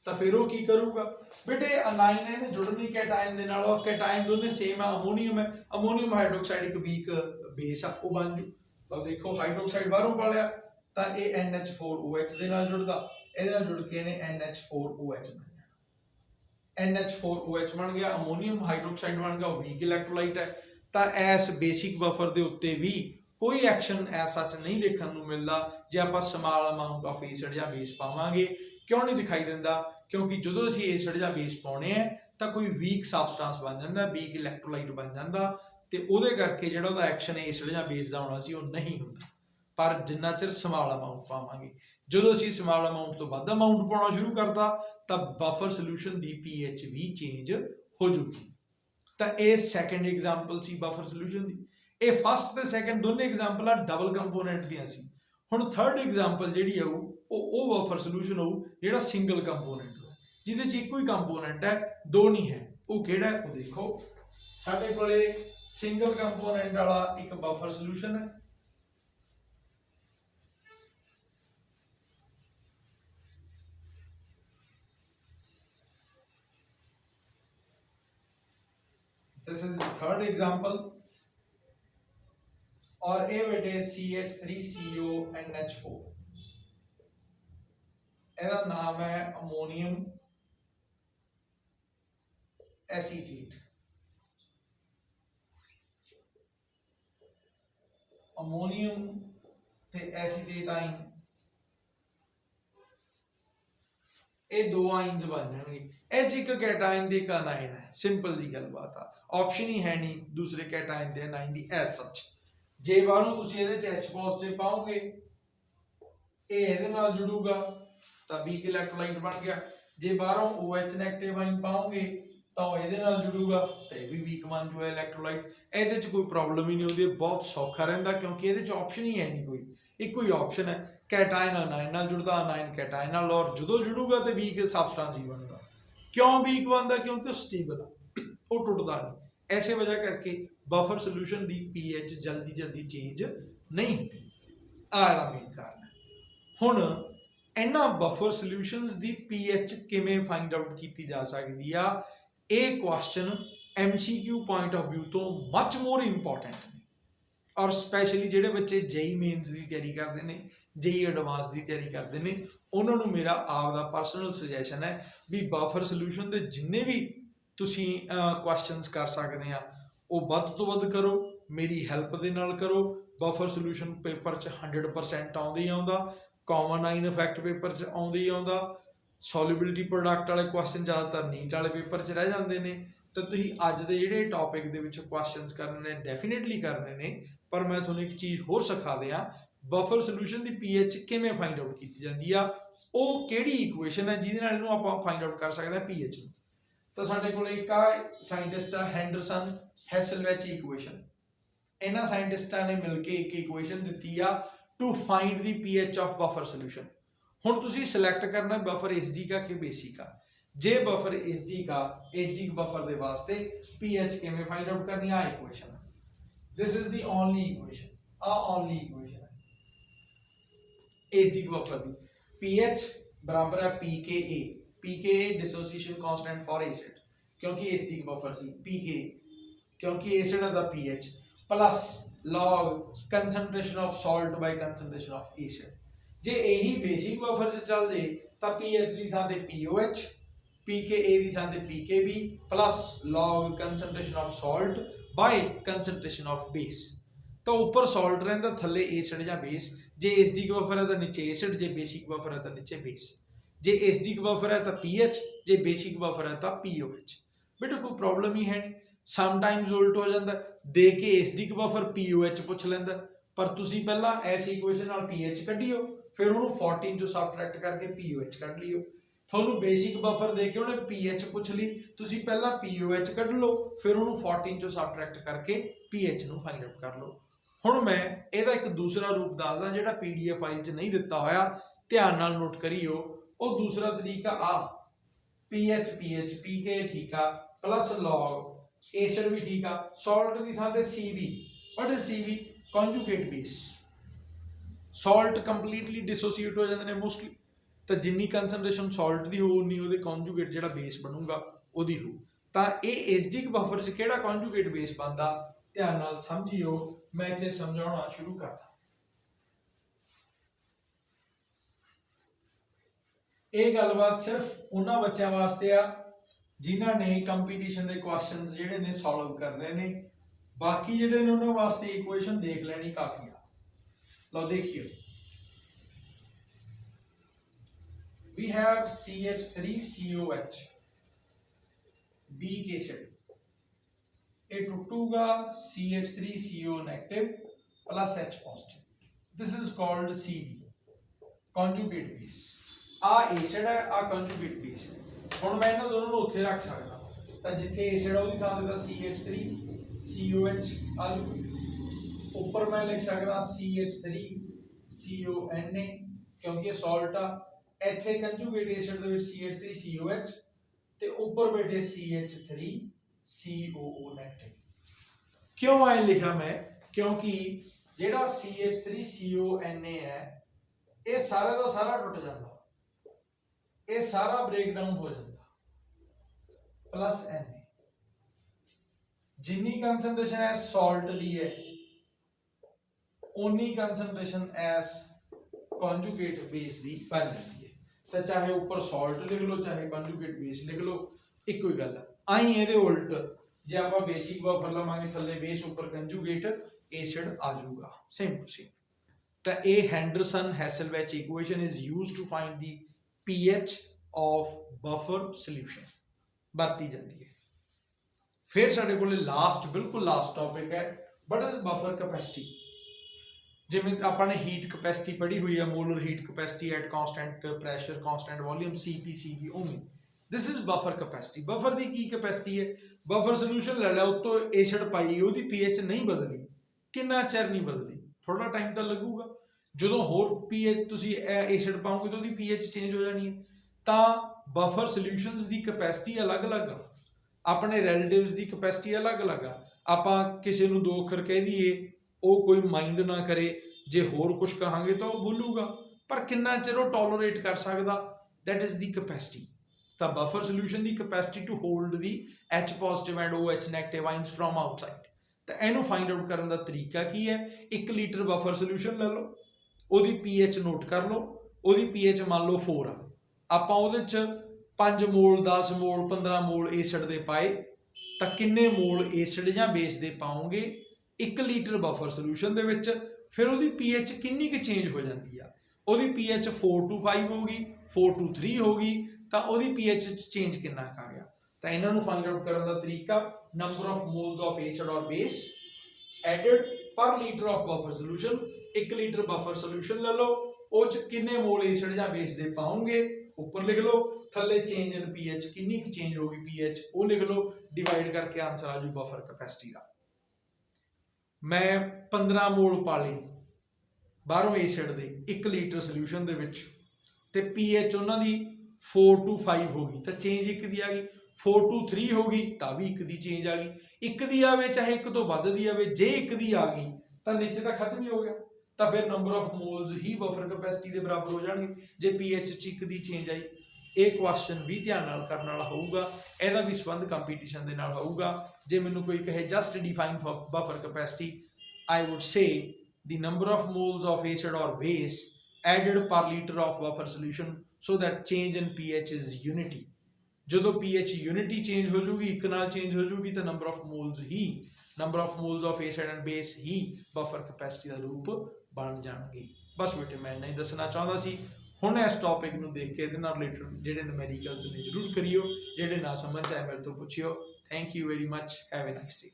Speaker 1: तो फिर वो की करूगा बेटे, अनाइन है जुड़नी कैटायन दे नाल, कैटायन दोनों सेम है, अमोनियम है, अमोनियम हाइड्रोक्साइड एक वीक बेस आ वो बन जू। तो देखो हाइड्रोक्साइड बाहरों पा लिया तो ये NH4OH दे नाल जुड़दा, ਇਹਦੇ ਨਾਲ जुड़ के ने NH4OH बन जाना, NH4OH बन गया, अमोनियम हाइड्रोक्साइड बन गया, वीक इलैक्ट्रोलाइट है। तो इस बेसिक बफर के उत्ते भी कोई एक्शन ऐसा सच नहीं देखने को मिलता जे आप स्मॉल अमाउंट ऑफ एसिड या बेस पावांगे। क्यों नहीं दिखाई दिंदा, क्योंकि जो असीं एसिड या बेस पाउणे हैं तो कोई वीक सबसटेंस बन जाता, वीक इलैक्ट्रोलाइट बन जाता, तो उहदे करके जिहड़ा उहदा एक्शन एसिड या बेस का होना सी वो नहीं हुंदा। पर जिन्ना चिर स्मॉल अमाउंट पावांगे, जो असीं स्मॉल अमाउंट तो वध अमाउंट पाउणा शुरू करता तो बफर सोल्यूशन की पीएच भी चेंज हो जूगी। तो ये सैकेंड एग्जाम्पल सी बफर सोल्यूशन की। ये फस्ट ते सैकेंड दोनों एग्जाम्पल डबल कंपोनेंट दियां सी। हुण थर्ड एग्जाम्पल जिहड़ी आऊ वो बफर सोल्यूशन आऊ जिहड़ा सिंगल कंपोनेंट है, जिहदे च इक्को ही कंपोनेंट है, दो नहीं है। वो किहड़ा है, वो देखो साडे कोले सिंगल कंपोनेंट वाला एक बफर सोल्यूशन है, this is the third example, और ए बेटे CH3CONH4, ਇਹਦਾ नाम है अमोनियम एसीटेट। अमोनियम ते एसीटेट आइन ये दो आइन्स बन जाएंगे, एक कैटायन दी एक अनाइन है, सिंपल जी गलबात आ, ऑप्शन ही है नहीं दूसरे कैटायन दे अनाइन दी एज सच। जे बाहरों तुसीं इहदे च H पॉजिटिव पाओगे ये इहदे नाल जुड़ूगा तो वीक इलैक्ट्रोलाइट बन गया, जे बाहरों OH नेगेटिव आइन पाओगे तो इहदे नाल जुड़ूगा तो ये भी वीक बन जूगा इलैक्ट्रोलाइट। इहदे च कोई प्रॉब्लम ही नहीं होती, बहुत सौखा रहिंदा क्योंकि इहदे च ऑप्शन ही है नहीं कोई, एक ही ऑप्शन है कैटायन अनाइन नाल जुड़दा, अनाइन कैटायन नाल, और जो जुड़ूगा तो वीक सबस्टेंस ही बनदा। क्यों वीक बनदा, क्योंकि स्टेबल आ, वो टुटदा नहीं। ऐसे वजह करके बफर सोल्यूशन की पीएच जल्दी जल्दी चेंज नहीं होती, आह मेन कारण है। हुण इन्हां बफर सोल्यूशनस की पीएच किवें फाइंड आउट की जा सकती है, ये question MCQ point of view तो मच मोर इंपॉर्टेंट ने, और स्पैशली जिहड़े बच्चे JEE मेन्स की तैयारी करते हैं, JEE एडवांस की तैयारी करते हैं, उन्होंने मेरा आपका पर्सनल सुजैशन है भी बफर सोल्यूशन के जिन्ने भी तुसीं क्वेश्चनस कर सकते हैं वो वध तो वध करो, मेरी हैल्प दे नाल करो। बफर सोल्यूशन पेपर च 100% आउंदा ही आउंदा, कॉमन आइन इफैक्ट पेपर च आउंदा ही आउंदा, सॉल्युबिलिटी प्रोडक्ट वाले क्वेश्चन ज़्यादातर नीट वाले पेपर च रह जाते हैं। तो तुसीं अज दे जिहड़े टॉपिक दे विच क्वेश्चनस करने ने डेफिनेटली करने ने, पर मैं तुहानूं एक चीज़ होर सिखा दियां, बफर सोल्यूशन की पीएच किवें फाइंड आउट की जाती है, वो किहड़ी इक्वेशन है जिहदे नाल इहनूं आपां फाइंड आउट कर सकते हैं पीएच नूं। तो साडे कोल एक साइंटिस्ट है हैंडरसन हैसलवेच इक्वेशन, इन्हां साइंटिस्टां ने मिलके एक इक्वेशन दी आ to find the pH of buffer solution. हुण तुसीं सिलेक्ट करना बफर एचडी का कि बेसिक का। जे बफर एचडी का, एचडी बफर दे वास्ते पीएच किवें फाइंड आउट करनी, आ equation, this is the only equation, आ ओनली इक्वेशन है एचडी बफर दी। पीएच बराबर है pKa, pKa dissociation constant for acid, क्योंकि एसिडिक बफर सी, पीके क्योंकि एसिड दा pH plus log concentration of salt by concentration of acid. जे यही बेसिक बफर च चल जे तो पीएच की थां ते पीओएच, पीकेए की थां ते pKb plus log concentration of salt by concentration of base. तो ऊपर सॉल्ट रहिंदा, थल्ले एसिड या बेस। जे एसिडिक बफर है तो नीचे एसिड, जे बेसिक बफर है तो नीचे बेस। जे एसिडिक बफर है तो पीएच, जे बेसिक बफर है तो पीओएच। बेटा कोई प्रॉब्लम ही है नहीं। समटाइम्स उल्ट हो जाता, दे के एसिडिक बफर पीओएच पुछ लेंदा, पर तुसी पहला इस इक्वेशन नाल पीएच कढियो, फिर उन्होंने 14 चों सबट्रैक्ट करके पीओएच कढ लियो। ਤੁਹਾਨੂੰ बेसिक बफर दे के उन्हें पीएच पुछ ली, तुसी पहला पीओएच कढ लो, फिर उन्होंने 14 चों सबट्रैक्ट करके पीएच ਨੂੰ फाइंड आउट कर लो। ਹੁਣ मैं ਇਹਦਾ ਇੱਕ दूसरा रूप ਦੱਸਦਾ ਜਿਹੜਾ पीडीएफ फाइल 'ਚ नहीं ਦਿੱਤਾ ਹੋਇਆ, ਧਿਆਨ ਨਾਲ ਨੋਟ ਕਰਿਓ। ਉਹ दूसरा तरीका आ पीएच पीएच पीके ठीक आ, प्लस लॉग एसिड भी ठीक आ, सॉल्ट की थां ते CB. What is CB? Conjugate base. Salt completely dissociate हो जाते हैं मोस्टली, तो जिन्नी कंसनट्रेशन सॉल्ट की हो उन्नी उहदे कॉन्जुगेट जिहड़ा बेस बनूगा उहदी हो। तो ये एसिडिक बफर च किहड़ा कॉन्जुगेट बेस बनदा, ध्यान नाल समझियो। मैं इत्थे समझाउणा शुरू करदा। ये गलबात सिर्फ उन्हां बच्चों वास्ते आ जिन्हां ने कंपीटीशन के क्वेश्चन जिहड़े ने सॉल्व करने ने, बाकी जिहड़े ने उन्हां वास्ते इक्वेशन देख लेनी काफी आ। लो देखियो, we have CH3COH weak acid, ये टूटूगा CH3CO negative plus H positive, this is called Cb conjugate base. आ एसिड है, आ कॉन्जुगेट बेस है। हुण मैं इन्हां दोनों नूं उत्थे रख सकदा, तां जिथे एसिड है उहदी थां ते CH3COH आ जाऊ, ऊपर मैं लिख सकदा CH3CONA क्योंकि ये सॉल्ट आ। इत्थे कंजुगेट एसिड दे विच CH3COH ते ऊपर बैठे CH3COO नेगेटिव। क्यों आए लिखा मैं? क्योंकि जेड़ा CH3CONA है ये सारा दा सारा टुट जाता, ये सारा ब्रेक डाउन हो जाता, प्लस Na जिन्नी कंसंट्रेशन है सॉल्ट ली है उन्नी कंसंट्रेशन एस कॉन्जुगेट बेस दी बन जाती है। तो चाहे ऊपर सॉल्ट लिख लो चाहे कॉन्जुगेट बेस लिख लो, एक ही गल है। आई ये उल्ट जे आप बेसिक बफर लवांगे थले बेस ऊपर कंजुगेट एसिड आ जाऊगा, सेम टू सेम। तो ये Henderson Hasselbalch equation is used to find the pH of buffer solution, वरती जाती है। फिर साडे कोले लास्ट बिल्कुल लास्ट टॉपिक है, व्हाट इज बफर कैपेसिटी। जिवें आपने हीट कैपेसिटी पढ़ी हुई है, molar heat capacity at constant pressure constant volume CP only, this is buffer capacity. Buffer की कैपेसिटी है, बफर सोल्यूशन ले लिया, उत्तों एसिड पाई, उसकी पीएच नहीं बदली, कितना चिर नहीं बदली, थोड़ा टाइम तो लगूगा। जो होर पीएच तुसी एसिड पाओगे तो उसकी पीएच चेंज हो जानी है। तो बफर सोल्यूशनस की कैपेसिटी अलग अलग आ, अपने रिलेटिव्स की कैपेसिटी अलग अलग आ। आपां किसी नूं 2 अखर कह दईए वो कोई माइंड ना करे, जे होर कुछ कहांगे तो वो बोलूगा, पर कितना चिर वो टॉलरेट कर सकदा, दैट इज दी कैपेसिटी। तो बफर सोल्यूशन की capacity to hold the H positive and OH negative ions from outside. तो इनू फाइंड आउट करने का तरीका की है, 1 लीटर बफर सोल्यूशन ले लो, ਉਹਦੀ पीएच नोट कर लो, ਉਹਦੀ पीएच मान लो 4 आ, ਆਪਾਂ ਉਹਦੇ ਚ 5 ਮੋਲ 10 ਮੋਲ 15 ਮੋਲ एसिड ਦੇ ਪਾਏ, ਤਾਂ ਕਿੰਨੇ ਮੋਲ एसिड ਜਾਂ ਬੇਸ ਦੇ ਪਾਉਂਗੇ 1 ਲੀਟਰ ਬਫਰ ਸੋਲੂਸ਼ਨ ਦੇ ਵਿੱਚ। ਫਿਰ ਉਹਦੀ ਪੀਐਚ ਕਿੰਨੀ ਕਿ ਚੇਂਜ ਹੋ ਜਾਂਦੀ ਆ, ਉਹਦੀ ਪੀਐਚ 4 to 5 ਹੋ ਗਈ, 4 to 3 ਹੋ ਗਈ, ਤਾਂ ਉਹਦੀ ਪੀਐਚ ਚੇਂਜ ਕਿੰਨਾ ਆ ਗਿਆ। ਤਾਂ ਇਹਨਾਂ ਨੂੰ ਫਾਈਂਡ ਆਊਟ ਕਰਨ ਦਾ ਤਰੀਕਾ, number of moles of acid और बेस एडेड पर litre of buffer solution. 1 litre buffer solution ले लो, ਉਹ ਚ ਕਿੰਨੇ ਮੋਲ एसिड ਜਾਂ बेस ਦੇ ਪਾਉਂਗੇ, ऊपर लिख लो, थले चेंज इन पीएच कितनी की चेंज होगी पीएच वो लिख लो, डिवाइड करके आंसर आ जू बफर कैपेसिटी का। मैं 15 मोल पा ली बाहरों एसिड दे 1 लीटर सोल्यूशन दे विच, ते पीएच उन्हां दी 4 to 5 होगी, तो चेंज 1 दी आ गई, 4 to 3 होगी तो भी 1 दी चेंज आ गई, 1 दी आवे चाहे 1 तो वध दी आवे, जे 1 दी आ गई तो नीचे तो खत्म ही हो गया, तो फिर number of moles he buffer capacity के बराबर हो जाएंगे जे पीएच च 1 दी चेंज आई। ये क्वेश्चन भी ध्यान नाल करने वाला होगा, ਇਹਦਾ भी संबंध कंपीटीशन ਦੇ ਨਾਲ ਹੋਊਗਾ। जे मैनू कोई कहे just define buffer capacity, I would say the number of moles of acid or base added per liter of buffer solution so that change in pH is unity। ਜਦੋਂ pH unity change हो जूगी, 1 ਨਾਲ change हो जूगी, तो number of moles of acid and base he buffer capacity ਦਾ ਰੂਪ बन जाएंगे। बस बेटे मैं नहीं दसना चाहता सी, ਹੁਣ ਇਸ ਟੌਪਿਕ ਨੂੰ ਦੇਖ ਕੇ ਇਹਦੇ ਨਾਲ ਰਿਲੇਟਡ ਜਿਹੜੇ ਨੂਮੈਰੀਕਲਸ ਨੇ ਜ਼ਰੂਰ ਕਰਿਓ, ਜਿਹੜੇ ਨਾ ਸਮਝ ਆਏ ਮੇਰੇ ਤੋਂ ਪੁੱਛਿਓ। Thank you very much, have a nice day.